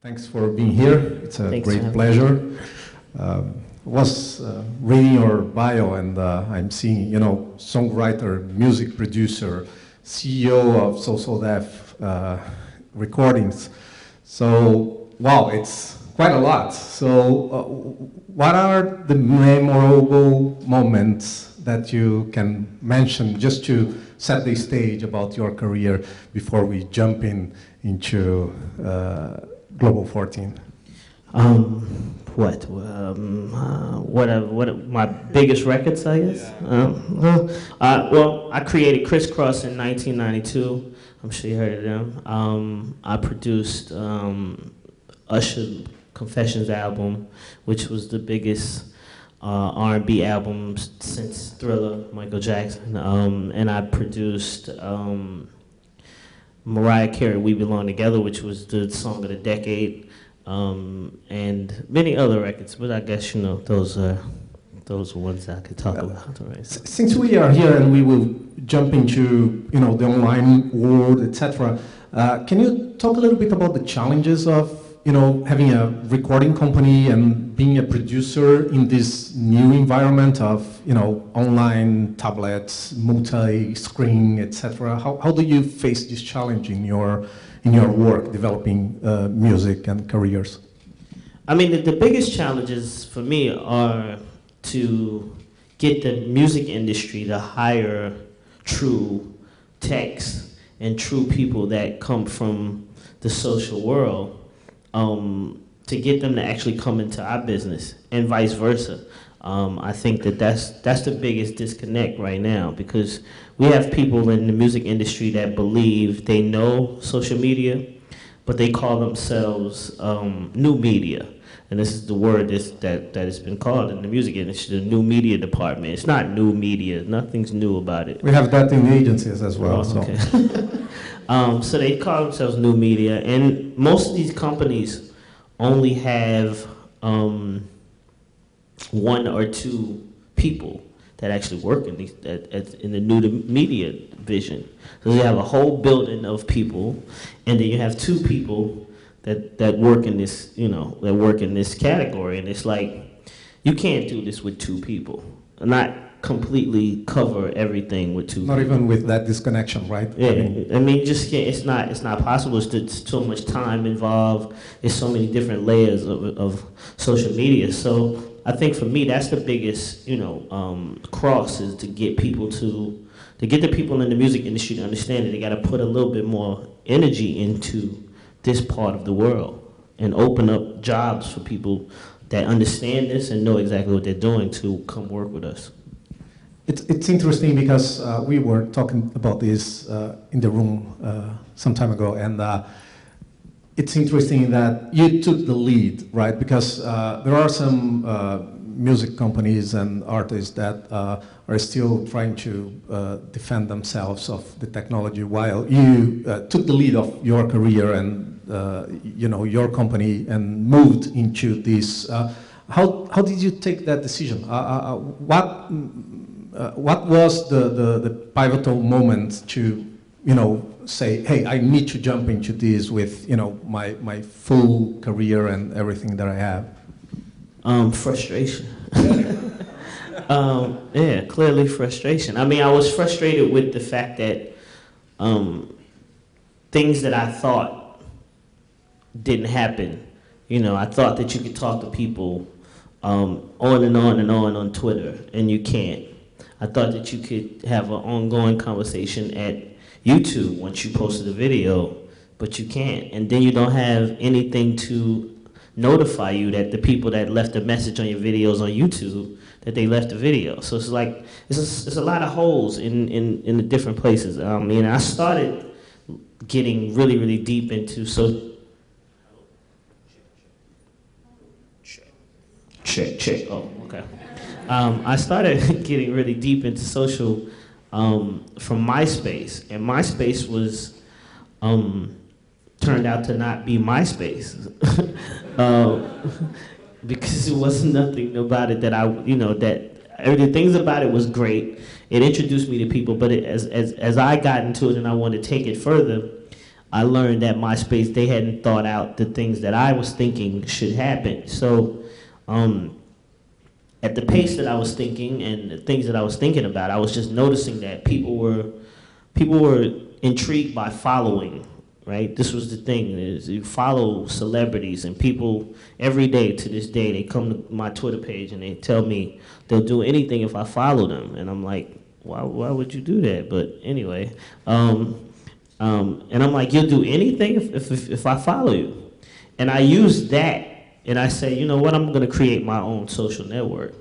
Thanks for being here. It's a Thanks great pleasure. Was reading your bio, and I'm seeing, songwriter, music producer, CEO of So Def Recordings. So, wow, it's quite a lot. So, what are the memorable moments that you can mention just to set the stage about your career before we jump into Global 14? What my biggest records, I guess? Yeah. Well, I created Crisscross in 1992. I'm sure you heard of them. I produced Usher Confessions album, which was the biggest R&B album since Thriller, Michael Jackson. And I produced Mariah Carey, We Belong Together, which was the song of the decade. And many other records, but I guess those are ones that I could talk about. Right? Since we are here and we will jump into the online world, etc., can you talk a little bit about the challenges of having a recording company and being a producer in this new environment of online tablets, multi-screen, etc.? How do you face this challenge in your work, developing music and careers? I mean, the biggest challenges for me are to get the music industry to hire true techs and true people that come from the social world, to get them to actually come into our business, and vice versa. I think that's the biggest disconnect right now, because we have people in the music industry that believe they know social media, but they call themselves new media. And this is the word that has been called in the music industry, the new media department. It's not new media. Nothing's new about it. We have that in agencies as well. Oh, okay. So they call themselves new media, and most of these companies only have one or two people that actually work in in the new media vision. So you have a whole building of people, and then you have two people that work in this, that work in this category, and it's like, you can't do this with two people. Not completely cover everything with two people. Not even with that disconnection, right? Yeah, I mean, just can't, it's not possible. It's so much time involved. There's so many different layers of social media. So I think for me, that's the biggest, cross, is to get people to get the people in the music industry to understand that they got to put a little bit more energy into this part of the world and open up jobs for people that understand this and know exactly what they're doing to come work with us. It's interesting because we were talking about this in the room some time ago, and it's interesting that you took the lead, right? Because there are some music companies and artists that are still trying to defend themselves of the technology, while you took the lead of your career and your company and moved into this. How did you take that decision? What was the pivotal moment to say, hey, I need to jump into this with my full career and everything that I have? Frustration. Yeah, clearly frustration. I mean, I was frustrated with the fact that things that I thought didn't happen. I thought that you could talk to people on and on and on Twitter, and you can't. I thought that you could have an ongoing conversation at YouTube once you posted a video, but you can't. And then you don't have anything to notify you that the people that left a message on your videos on YouTube, that they left a video. So it's like, it's a lot of holes in the different places. I started getting really, really deep into Check. Oh, okay. I started getting really deep into social from MySpace, and MySpace was turned out to not be MySpace because it wasn't nothing about it that the things about it was great. It introduced me to people, but as I got into it and I wanted to take it further, I learned that MySpace, they hadn't thought out the things that I was thinking should happen. So at the pace that I was thinking and the things that I was thinking about, I was just noticing that people were intrigued by following, right? This was the thing, is you follow celebrities, and people every day to this day, they come to my Twitter page and they tell me they'll do anything if I follow them. And I'm like, why would you do that? But anyway, and I'm like, you'll do anything if I follow you. And I use that, and I say, you know what, I'm gonna create my own social network.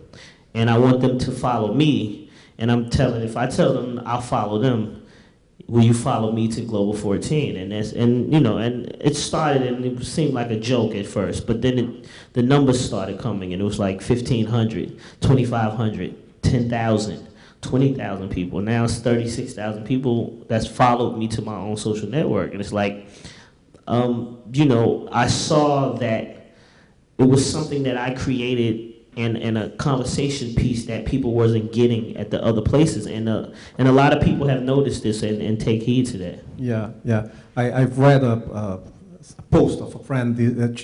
And I want them to follow me, and if I tell them I'll follow them, will you follow me to Global 14? And it started, and it seemed like a joke at first, but then the numbers started coming, and it was like 1,500, 2,500, 10,000, 20,000 people. Now it's 36,000 people that's followed me to my own social network. And it's like, I saw that it was something that I created and a conversation piece that people wasn't getting at the other places. And a lot of people have noticed this and take heed to that. Yeah. I've read a post of a friend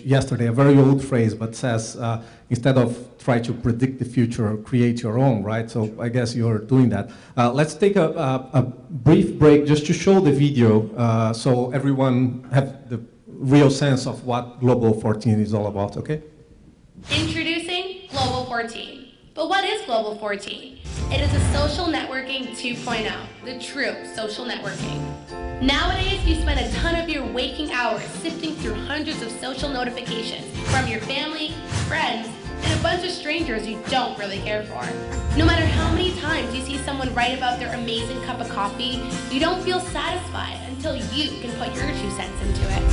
yesterday, a very old phrase, but says, instead of try to predict the future, create your own, right? So I guess you're doing that. Let's take a brief break just to show the video so everyone have the real sense of what Global 14 is all about, okay? Introducing Global 14. But what is Global 14? It is a social networking 2.0, the true social networking. Nowadays, you spend a ton of your waking hours sifting through hundreds of social notifications from your family, friends, and a bunch of strangers you don't really care for. No matter how many times you see someone write about their amazing cup of coffee, you don't feel satisfied until you can put your 2 cents into it.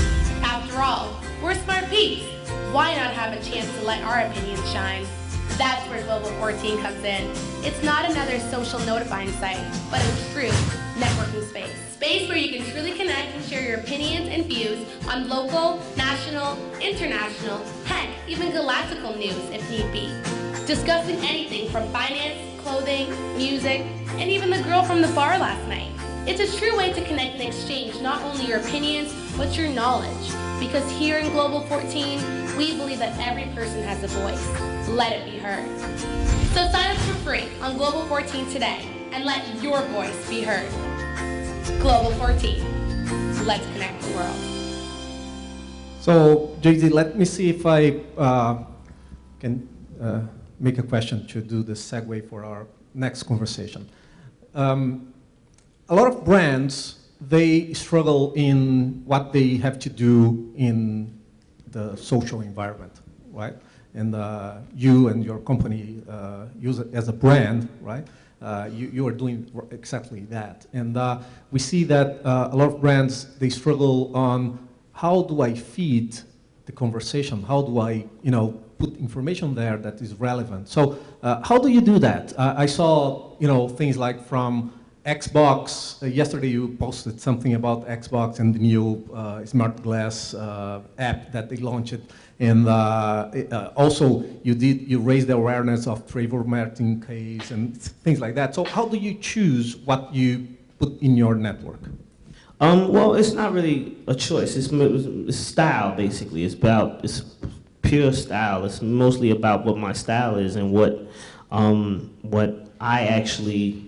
After all, we're smart peeps. Why not have a chance to let our opinions shine? That's where Global 14 comes in. It's not another social notifying site, but a true networking space. Space where you can truly connect and share your opinions and views on local, national, international, heck, even galactical news if need be. Discussing anything from finance, clothing, music, and even the girl from the bar last night. It's a true way to connect and exchange not only your opinions, but your knowledge. Because here in Global 14, we believe that every person has a voice. Let it be heard. So sign up for free on Global 14 today and let your voice be heard. Global 14. Let's connect the world. So, JZ, let me see if I can make a question to do the segue for our next conversation. A lot of brands, they struggle in what they have to do in the social environment, right? And you and your company use it as a brand, right? You are doing exactly that. And we see that a lot of brands, they struggle on how do I feed the conversation? How do I, put information there that is relevant? So how do you do that? I saw, things like from Xbox. Yesterday you posted something about Xbox and the new smart glass app that they launched. And also you raised the awareness of Trevor Martin case and things like that. So how do you choose what you put in your network? Well, it's not really a choice. It's style, basically. It's pure style. It's mostly about what my style is and what I actually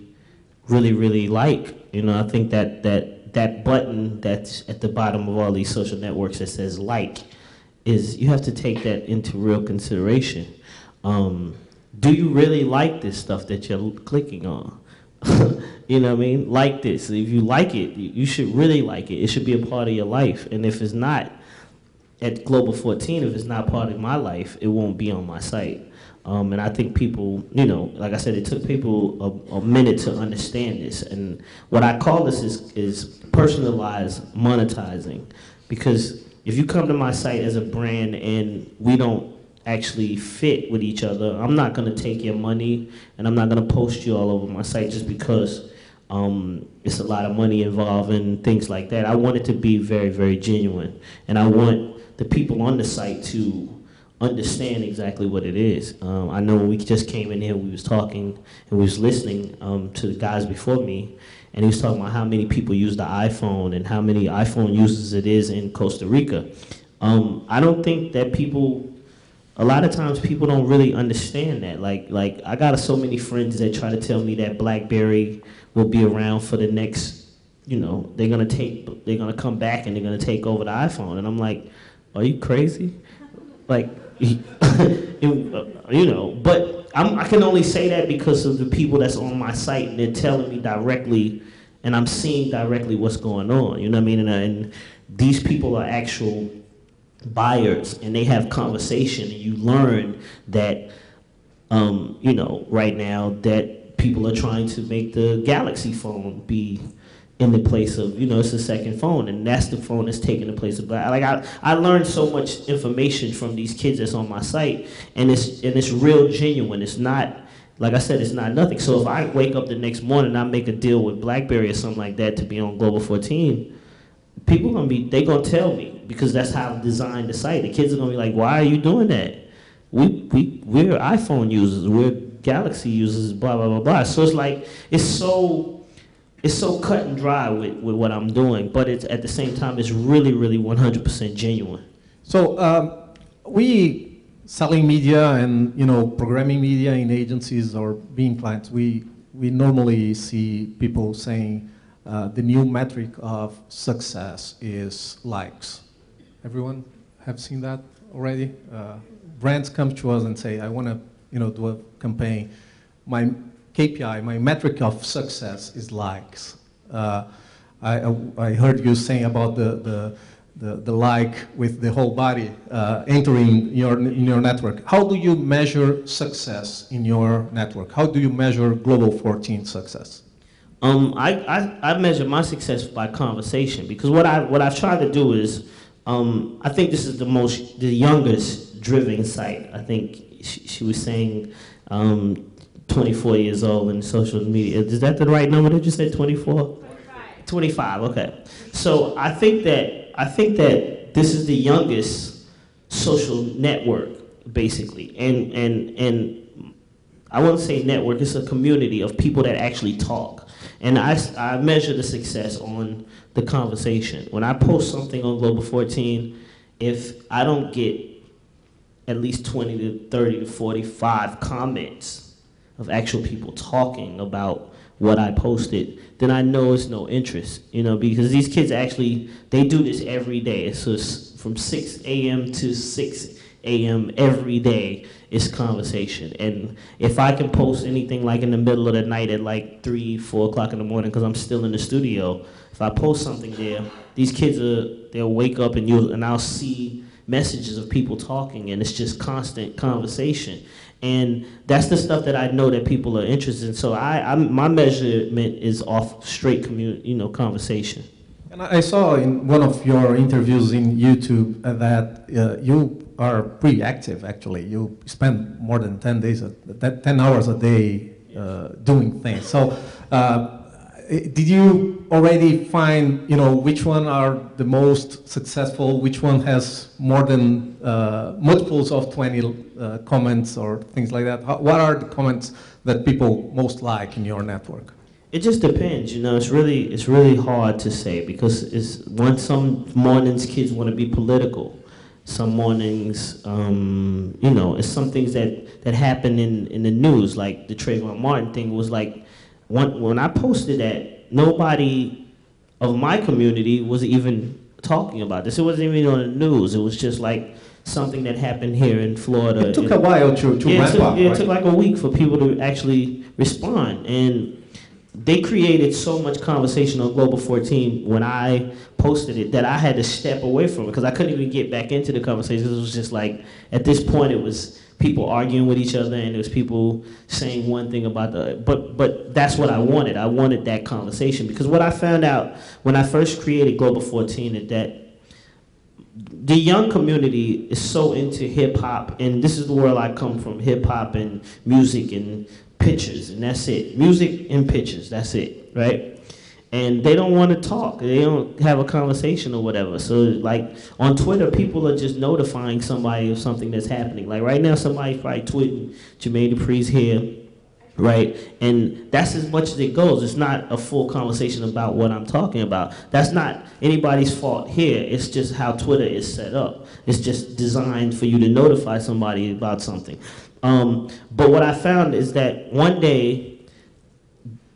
really, really like. I think that button that's at the bottom of all these social networks that says like, you have to take that into real consideration. Do you really like this stuff that you're clicking on? You know what I mean? Like this. If you like it, you should really like it. It should be a part of your life. And if it's not, at Global 14, if it's not part of my life, it won't be on my site. And I think people, like I said, it took people a minute to understand this. And what I call this is personalized monetizing. Because if you come to my site as a brand and we don't actually fit with each other, I'm not going to take your money and I'm not going to post you all over my site just because it's a lot of money involved and things like that. I want it to be very, very genuine. And I want the people on the site to understand exactly what it is. I know when we just came in here, we was talking and we was listening to the guys before me, and he was talking about how many people use the iPhone and how many iPhone users it is in Costa Rica. I don't think that a lot of times people don't really understand that. Like I got so many friends that try to tell me that BlackBerry will be around for the next, they're gonna come back and they're gonna take over the iPhone, and I'm like, are you crazy? Like, but I can only say that because of the people that's on my site, and they're telling me directly, and I'm seeing directly what's going on, you know what I mean? And these people are actual buyers, and they have conversation, and you learn that, right now that people are trying to make the Galaxy phone be in the place of, it's the second phone, and that's the phone that's taking the place of Black. Like I learned so much information from these kids that's on my site, and it's real genuine. It's not, like I said, it's not nothing. So if I wake up the next morning and I make a deal with BlackBerry or something like that to be on Global 14, people they gonna tell me, because that's how I designed the site. The kids are gonna be like, why are you doing that? We're iPhone users, we're Galaxy users, blah blah blah blah. So it's like it's so cut and dry with what I'm doing, but it's at the same time it's really 100% genuine. So we selling media and programming media in agencies or being clients, we normally see people saying the new metric of success is likes. Everyone have seen that already? Brands come to us and say, I want to do a campaign. My KPI, my metric of success is likes. I heard you saying about the like with the whole body entering in your network. How do you measure success in your network? How do you measure Global 14 success? I measure my success by conversation, because what I've tried to do is, I think this is the youngest driven site. I think she was saying 24 years old in social media. Is that the right number? Did you say 24? 25, okay. So I think that this is the youngest social network, basically. And I won't say network, it's a community of people that actually talk. And I measure the success on the conversation. When I post something on Global 14, if I don't get at least 20 to 30 to 45 comments of actual people talking about what I posted, then I know it's no interest, because these kids actually, they do this every day. So it's from 6 a.m. to 6 a.m. every day is conversation. And if I can post anything like in the middle of the night at like 3, 4 o'clock in the morning, because I'm still in the studio, if I post something there, these kids they'll wake up and I'll see messages of people talking, and it's just constant conversation. And that's the stuff that I know that people are interested in. So my measurement is off straight conversation. And I saw in one of your interviews in YouTube that you are pretty active, actually. You spend more than 10 hours a day doing things. So did you already find, which one are the most successful, which one has more than multiples of 20 comments or things like that? What are the comments that people most like in your network? It just depends, It's really hard to say, because some mornings kids want to be political. Some mornings, it's some things that happen in the news, like the Trayvon Martin thing was like, when I posted that, nobody of my community was even talking about this. It wasn't even on the news. It was just like something that happened here in Florida. It took a while to ramp up, right? It took like a week for people to actually respond. And they created so much conversation on Global 14 when I posted it that I had to step away from it, because I couldn't even get back into the conversation. It was just like, at this point, it was people arguing with each other, and there was people saying one thing about but that's what I wanted. I wanted that conversation, because what I found out when I first created Global 14 is that the young community is so into hip-hop, and this is the world I come from, hip-hop and music and pictures, and that's it. Music and pictures, that's it, right? and they don't want to talk. They don't have a conversation or whatever. So like on Twitter, people are just notifying somebody of something that's happening. Like right now, somebody's probably tweeting Jermaine Dupri's here, right? And that's as much as it goes. It's not a full conversation about what I'm talking about. That's not anybody's fault here. It's just how Twitter is set up. It's just designed for you to notify somebody about something. But what I found is that one day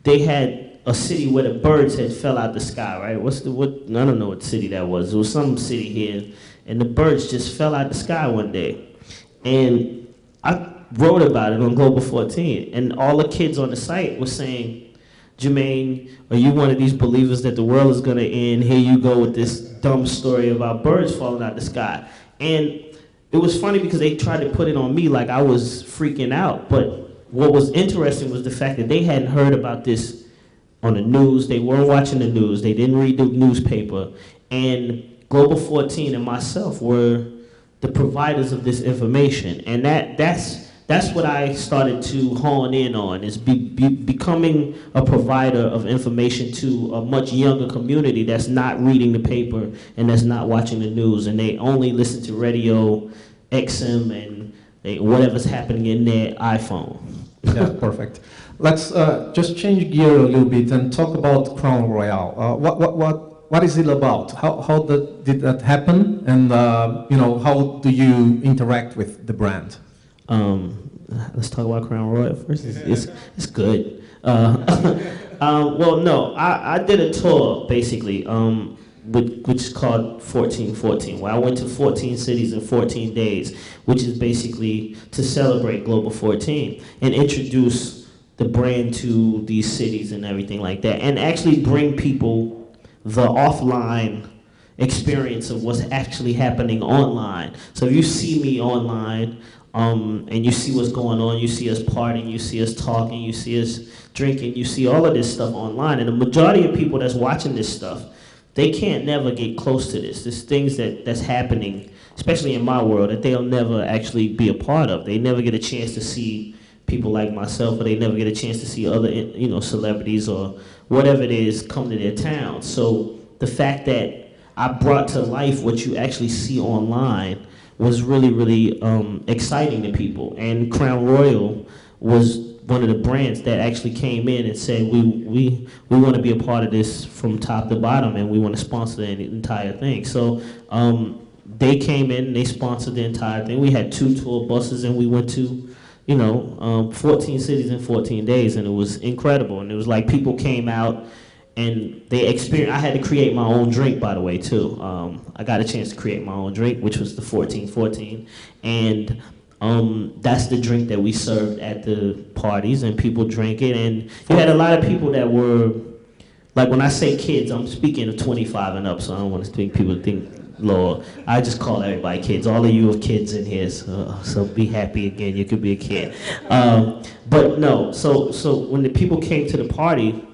they had a city where the birds had fell out the sky, right? I don't know what city that was. It was some city here, and the birds just fell out the sky one day. And I wrote about it on Global 14, and all the kids on the site were saying, Jermaine, are you one of these believers that the world is gonna end? Here you go with this dumb story about birds falling out the sky. And it was funny because they tried to put it on me like I was freaking out, but what was interesting was the fact that they hadn't heard about this on the news. They weren't watching the news. They didn't read the newspaper. And Global 14 and myself were the providers of this information. And that's what I started to hone in on, is becoming a provider of information to a much younger community that's not reading the paper and that's not watching the news. And they only listen to radio, XM, and whatever's happening in their iPhone. Yeah, perfect. Let's just change gear a little bit and talk about Crown Royal. What is it about? How did that happen? And how do you interact with the brand? Let's talk about Crown Royal first. It's good. Well, no, I did a tour basically, which is called 1414, where I went to 14 cities in 14 days, which is basically to celebrate Global 14 and introduce the brand to these cities and everything like that, and actually bring people the offline experience of what's actually happening online. So if you see me online, and you see what's going on, you see us partying, you see us talking, you see us drinking, you see all of this stuff online, and the majority of people that's watching this stuff, they can't never get close to this. There's things that's happening, especially in my world, that they'll never actually be a part of. They never get a chance to see people like myself, or they never get a chance to see other, celebrities or whatever it is come to their town. So the fact that I brought to life what you actually see online was really, really exciting to people. And Crown Royal was one of the brands that actually came in and said, we want to be a part of this from top to bottom, and we want to sponsor the entire thing. So they came in, they sponsored the entire thing. We had 2 tour buses, and we went to 14 cities in 14 days, and it was incredible. And it was like people came out and they experienced. I had to create my own drink, by the way, too. I got a chance to create my own drink, which was the 1414, and that's the drink that we served at the parties, and people drank it. And you had a lot of people that were, like, when I say kids, I'm speaking of 25 and up, so I don't want to think people think lower. I just call everybody kids. All of you are kids in here, so be happy again. You could be a kid. But no, so when the people came to the party,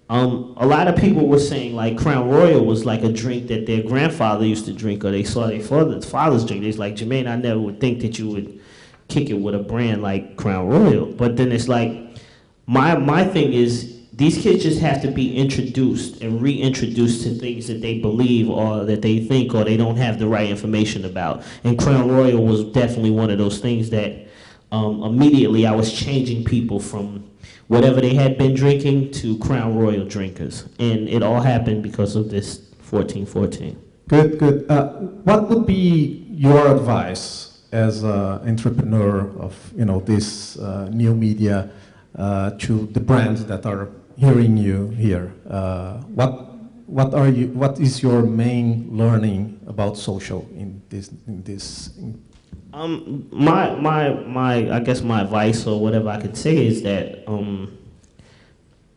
a lot of people were saying like Crown Royal was like a drink that their grandfather used to drink, or they saw their father's drink. They was like, Jermaine, I never would think that you would kick it with a brand like Crown Royal. But then it's like, my thing is, these kids just have to be introduced and reintroduced to things that they believe or that they think or they don't have the right information about. And Crown Royal was definitely one of those things that immediately I was changing people from whatever they had been drinking to Crown Royal drinkers. And it all happened because of this 1414. Good. What would be your advice as an entrepreneur of this new media to the brands that are hearing you here? What is your main learning about social in this? I guess my advice or whatever I could say is that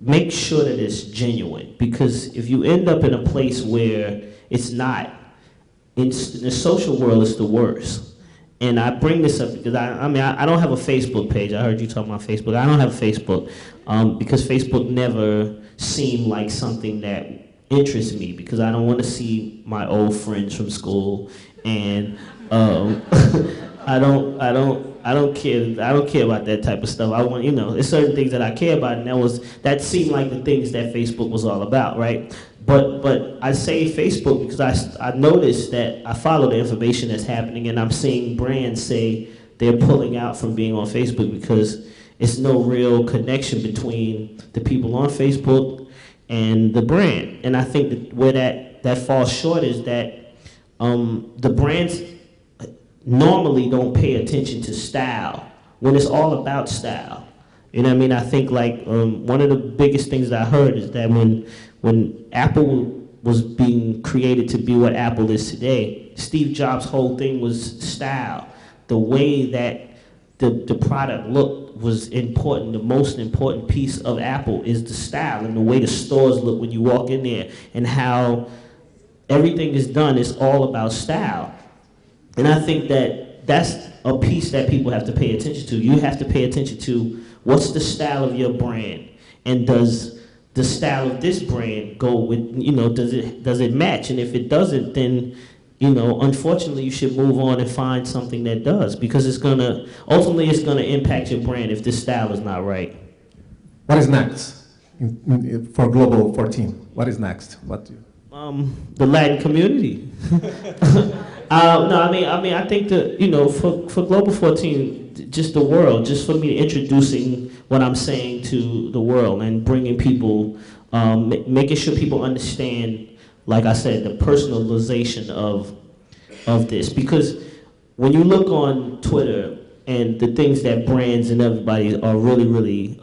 make sure that it's genuine, because if you end up in a place where it's not, in the social world, it's the worst. And I bring this up because I don't have a Facebook page. I heard you talking about Facebook. I don't have a Facebook because Facebook never seemed like something that interests me, because I don't want to see my old friends from school, and I I don't care. I don't care about that type of stuff. I want, there's certain things that I care about, and that seemed like the things that Facebook was all about, right? But I say Facebook because I noticed that I follow the information that's happening, and I'm seeing brands say they're pulling out from being on Facebook because it's no real connection between the people on Facebook and the brand. And I think that where that falls short is that the brands normally don't pay attention to style when it's all about style. You know what I mean? I think like one of the biggest things that I heard is that when Apple was being created to be what Apple is today, Steve Jobs' whole thing was style. The way that the product looked was important. The most important piece of Apple is the style and the way the stores look when you walk in there and how everything is done is all about style. And I think that that's a piece that people have to pay attention to. You have to pay attention to what's the style of your brand, and does the style of this brand go with, does it match? And if it doesn't, then, unfortunately you should move on and find something that does, because ultimately it's gonna impact your brand if this style is not right. What is next for Global 14? What is next? The Latin community. No, I think that, for Global 14, just the world, just for me introducing what I'm saying to the world and bringing people, making sure people understand, like I said, the personalization of this. Because when you look on Twitter and the things that brands and everybody are really, really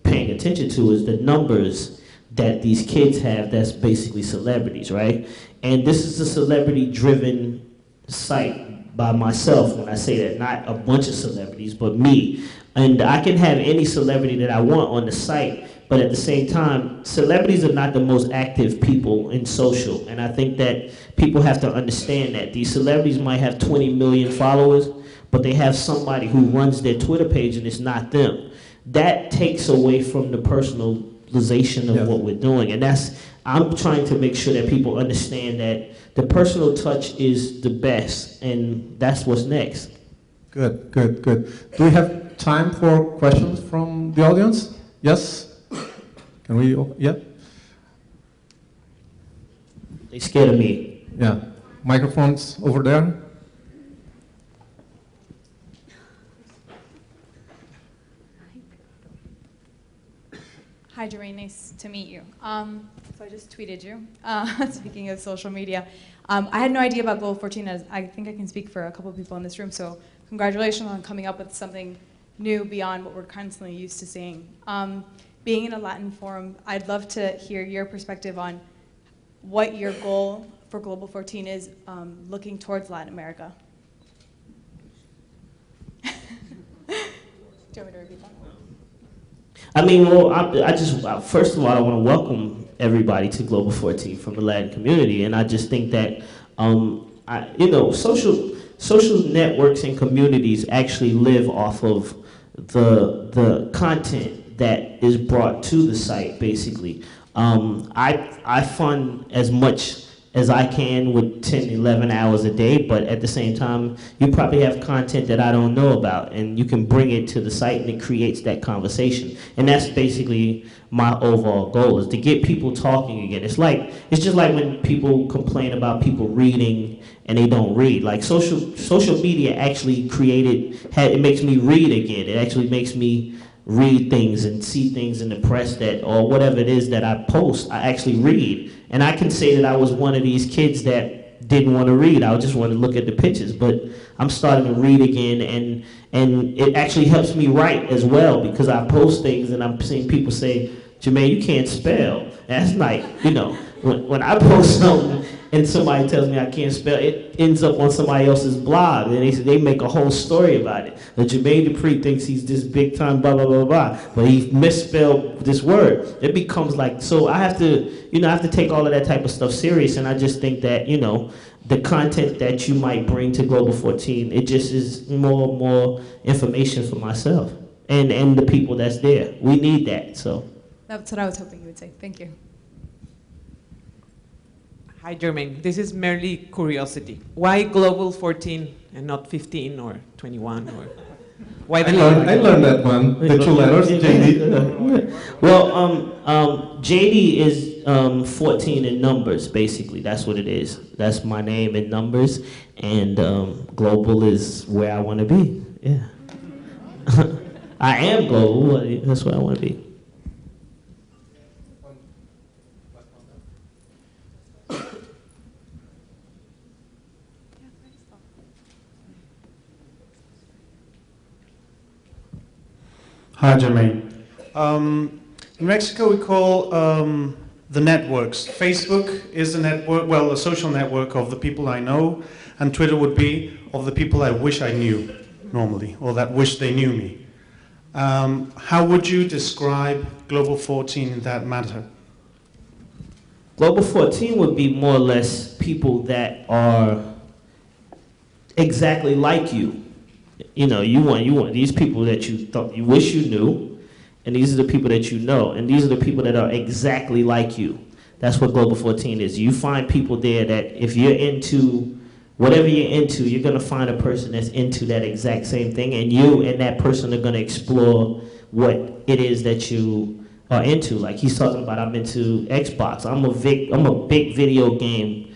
paying attention to is the numbers that these kids have that's basically celebrities, right? And this is a celebrity-driven site by myself when I say that, not a bunch of celebrities, but me. And I can have any celebrity that I want on the site, but at the same time, celebrities are not the most active people in social. And I think that people have to understand that. These celebrities might have 20 million followers, but they have somebody who runs their Twitter page and it's not them. That takes away from the personalization of what we're doing. And I'm trying to make sure that people understand that the personal touch is the best, and that's what's next. Good. Do we have time for questions from the audience? Yes? Can we, yeah? They scared of me. Yeah. Microphones over there. Hi, Jermaine, nice to meet you. So I just tweeted you, speaking of social media. I had no idea about Global 14, as I think I can speak for a couple of people in this room, so congratulations on coming up with something new beyond what we're constantly used to seeing. Being in a Latin forum, I'd love to hear your perspective on what your goal for Global 14 is looking towards Latin America. Do you want me to repeat that? First of all, I want to welcome everybody to Global 14 from the Latin community, and I just think that, social networks and communities actually live off of the content that is brought to the site, basically. I fund as much as I can with 10, 11 hours a day, but at the same time, you probably have content that I don't know about, and you can bring it to the site and it creates that conversation. And that's basically my overall goal, is to get people talking again. It's just like when people complain about people reading and they don't read. Like social media actually it makes me read again. It actually makes me read things and see things in the press or whatever it is that I post, I actually read. And I can say that I was one of these kids that didn't want to read. I just wanted to look at the pictures. But I'm starting to read again, and it actually helps me write as well, because I post things and I'm seeing people say, Jermaine, you can't spell. And that's like, when I post something and somebody tells me I can't spell, it ends up on somebody else's blog, and they make a whole story about it. That Jermaine Dupri thinks he's this big time blah blah blah blah, but he misspelled this word. It becomes like, so I have to take all of that type of stuff serious, and I just think that the content that you might bring to Global 14, it just is more information for myself and the people that's there. We need that. So that's what I was hoping you would say. Thank you. Hi, Jermaine. This is merely curiosity. Why Global 14 and not 15 or 21? Why the I learned that one. The two letters, JD. Well, JD is 14 in numbers, basically. That's what it is. That's my name in numbers, and global is where I want to be. Yeah. I am global. That's where I want to be. Hi, Jermaine. In Mexico, we call the networks. Facebook is a network, well, a social network of the people I know, and Twitter would be of the people I wish I knew, normally, or that wish they knew me. How would you describe Global 14 in that matter? Global 14 would be more or less people that are exactly like you. You know, you want these people that you thought you wish you knew, and these are the people that you know, and these are the people that are exactly like you. That's what Global 14 is. You find people there that if you're into whatever you're into, you're gonna find a person that's into that exact same thing, and you and that person are gonna explore what it is that you are into. Like he's talking about, I'm into Xbox. I'm a big video game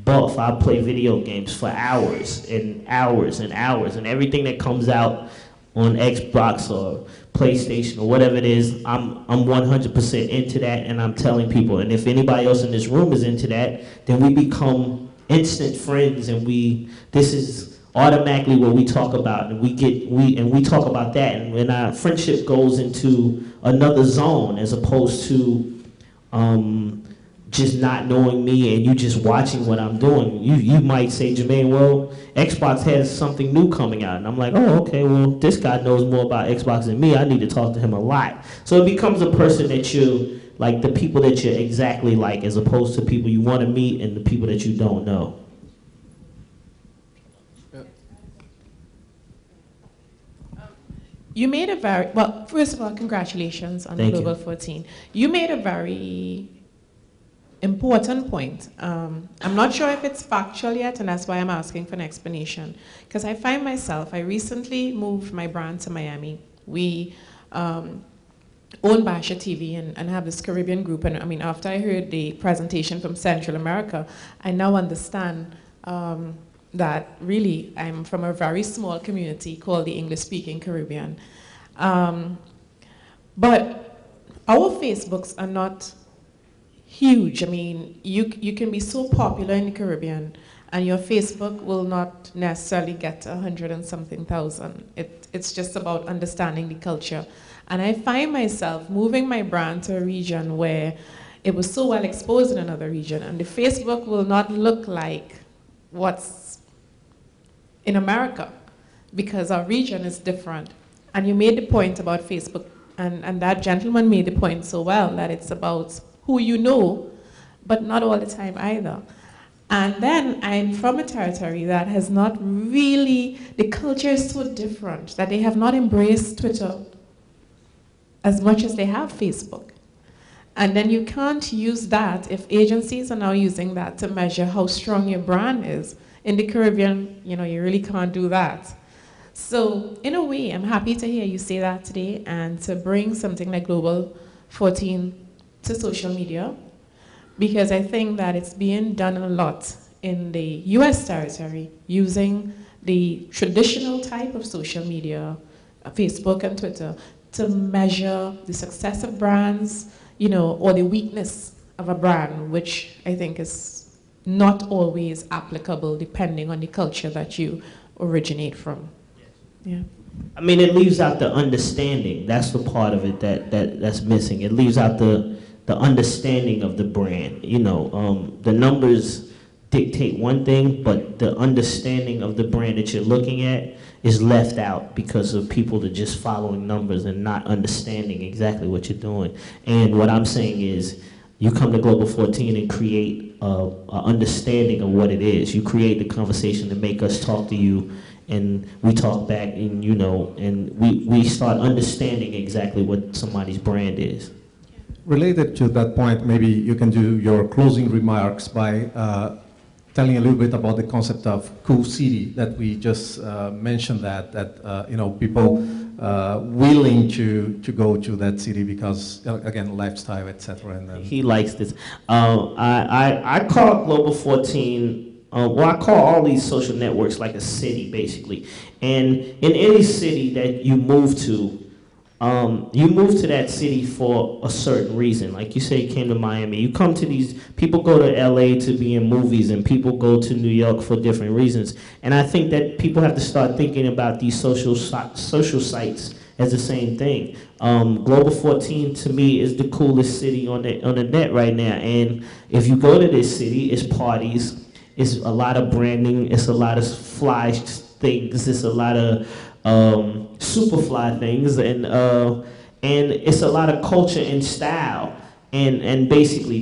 buff. I play video games for hours and hours and hours, and everything that comes out on Xbox or PlayStation or whatever it is, I'm 100% into that, and I'm telling people. And if anybody else in this room is into that, then we become instant friends, and this is automatically what we talk about, and we talk about that, and when our friendship goes into another zone as opposed to just not knowing me and you just watching what I'm doing. You might say, Jermaine, well, Xbox has something new coming out. And I'm like, oh, okay, well, this guy knows more about Xbox than me. I need to talk to him a lot. So it becomes a person that you, like the people that you're exactly like, as opposed to people you want to meet and the people that you don't know. You made a very, well, first of all, congratulations on Global 14. You made a very important point. I'm not sure if it's factual yet, and that's why I'm asking for an explanation. Because I find myself, I recently moved my brand to Miami. We own Basha TV and have this Caribbean group. And I mean, after I heard the presentation from Central America, I now understand that really I'm from a very small community called the English-speaking Caribbean. But our Facebooks are not huge. I mean, you can be so popular in the Caribbean and your Facebook will not necessarily get 100 and something thousand. It's just about understanding the culture. And I find myself moving my brand to a region where it was so well exposed in another region, and the Facebook will not look like what's in America because our region is different. And you made the point about Facebook, and that gentleman made the point so well that it's about who you know, but not all the time either. And then I'm from a territory that has not really, the culture is so different that they have not embraced Twitter as much as they have Facebook. And then you can't use that if agencies are now using that to measure how strong your brand is. In the Caribbean, you know, you really can't do that. So in a way, I'm happy to hear you say that today and to bring something like Global 14 to social media, because I think that it's being done a lot in the US territory using the traditional type of social media, Facebook and Twitter, to measure the success of brands, you know, or the weakness of a brand, which I think is not always applicable depending on the culture that you originate from. Yeah. I mean, it leaves out the understanding. That's the part of it that's missing. It leaves out the understanding of the brand. You know, the numbers dictate one thing, but the understanding of the brand that you're looking at is left out because of people that are just following numbers and not understanding exactly what you're doing. And what I'm saying is, you come to Global 14 and create an understanding of what it is. You create the conversation to make us talk to you, and we talk back, and you know, and we start understanding exactly what somebody's brand is. Related to that point, maybe you can do your closing remarks by telling a little bit about the concept of cool city that we just mentioned, that you know, people willing to go to that city because, again, lifestyle, etc. And then He likes this. I call Global 14. Well, I call all these social networks like a city, basically. And in any city that you move to that city for a certain reason. Like you say, you came to Miami. You come to these, people go to LA to be in movies, and people go to New York for different reasons. And I think that people have to start thinking about these social sites as the same thing. Global 14 to me is the coolest city on the net right now. And if you go to this city, it's parties. It's a lot of branding. It's a lot of fly things. It's a lot of super fly things, and it's a lot of culture and style, and basically